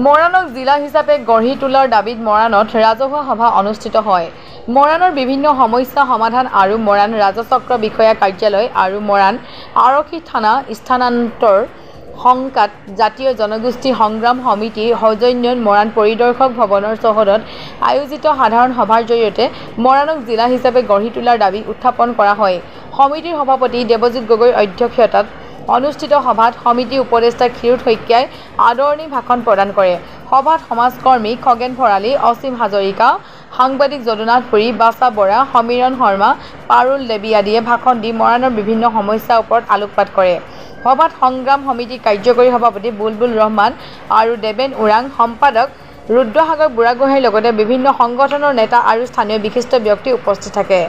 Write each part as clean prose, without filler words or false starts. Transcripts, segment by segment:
মৰাণক জিলা হিচাপে গঢ়ি তোলাৰ দাবীত মৰাণত ৰাজহুৱা সভা অনুষ্ঠিত হয়। মৰাণৰ বিভিন্ন সমস্যা সমাধান আৰু মৰাণ ৰাজচক্ৰ বিষয়া কাৰ্যালয় আৰু মৰাণ আৰক্ষী থানা স্থানান্তৰ সংকাত জাতীয় জনগোষ্ঠী সংগ্ৰাম সমিতিৰ সৌজন্যত মৰাণ পৰিদৰ্শক ভৱনৰ চৌহদত আয়োজিত সাধাৰণ সভাৰ জৰিয়তে মৰাণক জিলা হিচাপে গঢ়ি তোলাৰ দাবী উত্থাপন কৰা হয়। সমিতিৰ সভাপতি দেৱজিৎ গগৈৰ অধ্যক্ষতাত অনুষ্ঠিত সভাত সমিতি উপদেষ্টা ক্ষীৰোদ শইকীয়াই আদৰণি ভাষণ প্ৰদান কৰে। সভাত সমাজকৰ্মী খগেন ভৰালী, অসীম হাজৰিকা, সাংবাদিক যদুনাথ পুৰী, বাছা বৰা, সমীৰণ শৰ্মা, পাৰুল দেৱী আদিয়ে ভাষণ দি মৰাণৰ বিভিন্ন সমস্যাৰ ওপৰত আলোকপাত কৰে। সভাত সংগ্ৰাম সমিতিৰ কাৰ্যকৰী সভাপতি বুলবুল ৰহমান আৰু দেবেন ওৰাং, সম্পাদক ৰুদ্ৰসাগৰ বুঢ়াগোহাঁইৰ লগতে বিভিন্ন সংগঠনৰ নেতা আৰু স্থানীয় বিশিষ্ট ব্যক্তি উপস্থিত থাকে।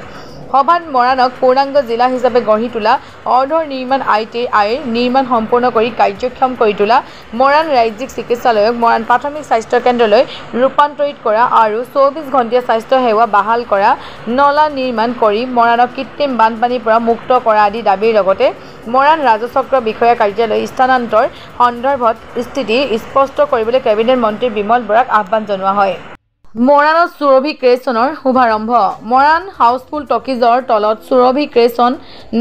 সভাত মৰাণক পূৰ্ণাংগ জিলা হিচাপে গঢ়ি তোলা, অৰ্ধ নিৰ্মাণ আইৰ নিৰ্মাণ সম্পূৰ্ণ কৰি কাৰ্যক্ষম কৰি তোলা, মৰাণ ৰাজ্যিক চিকিৎসালয়ক মৰাণ প্ৰাথমিক স্বাস্থ্য কেন্দ্ৰলৈ ৰূপান্তৰিত কৰা আৰু 24 ঘণ্টীয়া স্বাস্থ্য সেৱা বাহাল কৰা, নলা নিৰ্মাণ কৰি মৰাণক কৃত্ৰিম বানপানীৰ পৰা মুক্ত কৰা আদি দাবীৰ লগতে মৰাণ ৰাজচক্ৰ বিষয়া কাৰ্যালয় স্থানান্তৰ সন্দৰ্ভত স্থিতি স্পষ্ট কৰিবলৈ কেবিনেট মন্ত্ৰী বিমল বৰাক আহ্বান জনোৱা হয়। মৰাণত সুৰভি ক্ৰিয়েশ্যনৰ শুভাৰম্ভ। মৰাণ হাউচফুল টকিজৰ তলত সুৰভি ক্ৰিয়েশ্যন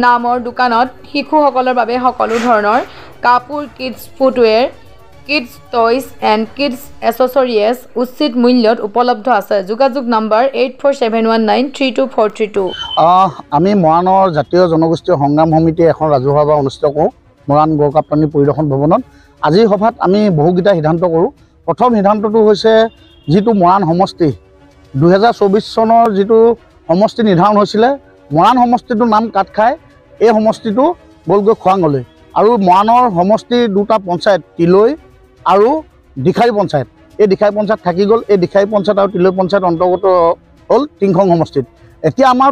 নামৰ দোকানত শিশুসকলৰ বাবে সকলো ধৰণৰ কাপোৰ, kids footwear, kids toys and kids accessories উচিত মূল্যত উপলব্ধ আছে। যোগাযোগ নম্বৰ 8471932432। আমি মৰাণৰ জাতীয় জনগোষ্ঠী সংগ্ৰাম সমিতিয়ে এখন ৰাজহুৱা সভা অনুষ্ঠিত কৰোঁ মৰাণ গড়কাপ্তানি পৰিদৰ্শন ভৱনত। আজিৰ সভাত আমি বহুকেইটা সিদ্ধান্ত কৰোঁ। প্ৰথম সিদ্ধান্তটো হৈছে যিটো মৰাণ সমষ্টি 2024 চনৰ যিটো সমষ্টি নিৰ্ধাৰণ হৈছিলে, মৰাণ সমষ্টিটোৰ নাম কাট খাই এই সমষ্টিটো গ'লগৈ খোৱাঙলৈ আৰু মৰাণৰ সমষ্টিৰ দুটা পঞ্চায়ত তিলৈ আৰু দিখাৰী পঞ্চায়ত, এই দিখাৰী পঞ্চায়ত থাকি গ'ল। এই দিখাৰী পঞ্চায়ত আৰু তিলৈ পঞ্চায়ত অন্তৰ্গত হ'ল টিংখং সমষ্টিত। এতিয়া আমাৰ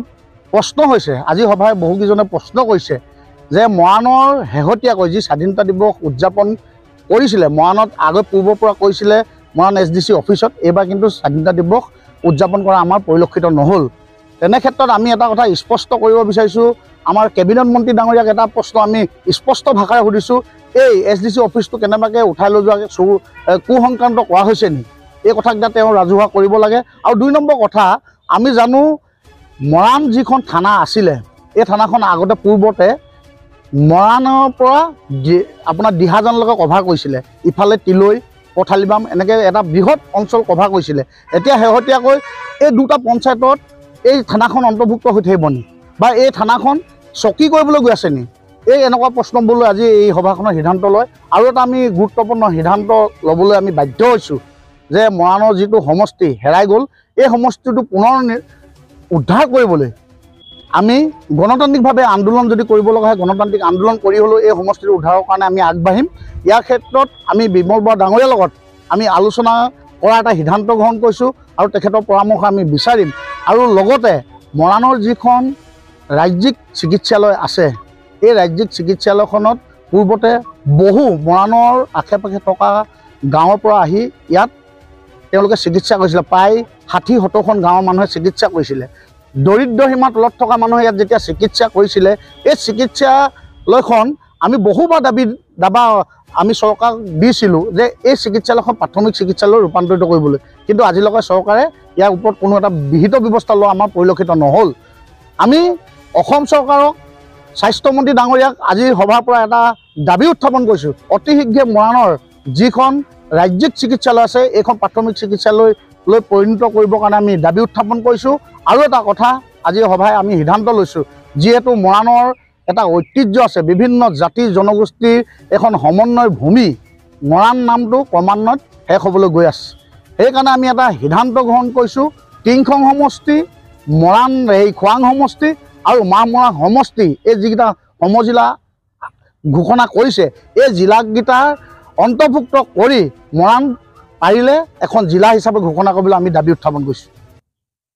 প্ৰশ্ন হৈছে, আজি সভাই বহুকেইজনে প্ৰশ্ন কৰিছে যে মৰাণৰ শেহতীয়াকৈ যি স্বাধীনতা দিৱস উদযাপন কৰিছিলে, মৰাণত আগত পূৰ্বৰ পৰা কৰিছিলে মৰাণ SDC অফিচত, এইবাৰ কিন্তু স্বাধীনতা দিৱস উদযাপন কৰা আমাৰ পৰিলক্ষিত নহ'ল। তেনে ক্ষেত্ৰত আমি এটা কথা স্পষ্ট কৰিব বিচাৰিছোঁ, আমাৰ কেবিনেট মন্ত্ৰী ডাঙৰীয়াক এটা প্ৰশ্ন আমি স্পষ্ট ভাষাৰে সুধিছোঁ, এই SDC অফিচটো কেনেবাকৈ উঠাই লৈ যোৱা কুসংক্ৰান্ত কৰা হৈছে নি? এই কথাকেইটা তেওঁ ৰাজহুৱা কৰিব লাগে। আৰু 2 নম্বৰ কথা, আমি জানো মৰাণ যিখন থানা আছিলে, এই থানাখন আগতে পূৰ্বতে মৰাণৰ পৰা আপোনাৰ দিহাজানলৈকে কভাৰ কৰিছিলে, ইফালে তিলৈ পথালিবাম এনেকৈ এটা বৃহৎ অঞ্চল কভাৰ কৰিছিলে। এতিয়া শেহতীয়াকৈ এই দুটা পঞ্চায়তত এই থানাখন অন্তৰ্ভুক্ত হৈ থাকিব নি, বা এই থানাখন চকী কৰিবলৈ গৈ আছে নি? এই এনেকুৱা প্ৰশ্নবোৰলৈ আজি এই সভাখনৰ সিদ্ধান্ত লয়। আৰু এটা আমি গুৰুত্বপূৰ্ণ সিদ্ধান্ত ল'বলৈ আমি বাধ্য হৈছোঁ যে মৰাণৰ যিটো সমষ্টি হেৰাই গ'ল, এই সমষ্টিটো পুনৰ উদ্ধাৰ কৰিবলৈ আমি গণতান্ত্ৰিকভাৱে আন্দোলন যদি কৰিব লগা হয়, গণতান্ত্ৰিক আন্দোলন কৰি হ'লেও এই সমষ্টিটো উদ্ধাৰৰ কাৰণে আমি আগবাঢ়িম। ইয়াৰ ক্ষেত্ৰত আমি বিমল বৰা ডাঙৰীয়াৰ লগত আমি আলোচনা কৰা এটা সিদ্ধান্ত গ্ৰহণ কৰিছোঁ আৰু তেখেতৰ পৰামৰ্শ আমি বিচাৰিম। আৰু লগতে মৰাণৰ যিখন ৰাজ্যিক চিকিৎসালয় আছে, এই ৰাজ্যিক চিকিৎসালয়খনত পূৰ্বতে বহু মৰাণৰ আশে পাশে থকা গাঁৱৰ পৰা আহি ইয়াত তেওঁলোকে চিকিৎসা কৰিছিলে। প্ৰায় 60-70খন গাঁৱৰ মানুহে চিকিৎসা কৰিছিলে। দৰিদ্ৰ সীমাৰ তলত থকা মানুহে ইয়াত যেতিয়া চিকিৎসা কৰিছিলে, এই চিকিৎসালয়খন আমি বহুবাৰ দাবা আমি চৰকাৰক দিছিলোঁ যে এই চিকিৎসালয়খন প্ৰাথমিক চিকিৎসালয় ৰূপান্তৰিত কৰিবলৈ, কিন্তু আজিলৈকে চৰকাৰে ইয়াৰ ওপৰত কোনো এটা বিহিত ব্যৱস্থা লোৱা আমাৰ পৰিলক্ষিত নহ'ল। আমি অসম চৰকাৰক, স্বাস্থ্যমন্ত্ৰী ডাঙৰীয়াক আজিৰ সভাৰ পৰা এটা দাবী উত্থাপন কৰিছোঁ, অতি শীঘ্ৰে মৰাণৰ যিখন ৰাজ্যিক চিকিৎসালয় আছে এইখন প্ৰাথমিক চিকিৎসালয়লৈ পৰিণত কৰিবৰ কাৰণে আমি দাবী উত্থাপন কৰিছোঁ। আৰু এটা কথা আজি সভাই আমি সিদ্ধান্ত লৈছোঁ, যিহেতু মৰাণৰ এটা ঐতিহ্য আছে, বিভিন্ন জাতি জনগোষ্ঠীৰ এখন সমন্বয় ভূমি, মৰাণ নামটো ক্ৰমান্বয়ে শেষ হ'বলৈ গৈ আছে। সেইকাৰণে আমি এটা সিদ্ধান্ত গ্ৰহণ কৰিছোঁ, টিংখং সমষ্টি, মৰাণ খোৱাং সমষ্টি আৰু মাহমৰাং সমষ্টি, এই যিকেইটা সমজিলা ঘোষণা কৰিছে, এই জিলাকেইটাৰ অন্তৰ্ভুক্ত কৰি মৰাণ পাৰিলে এখন জিলা হিচাপে ঘোষণা কৰিবলৈ আমি দাবী উত্থাপন কৰিছোঁ।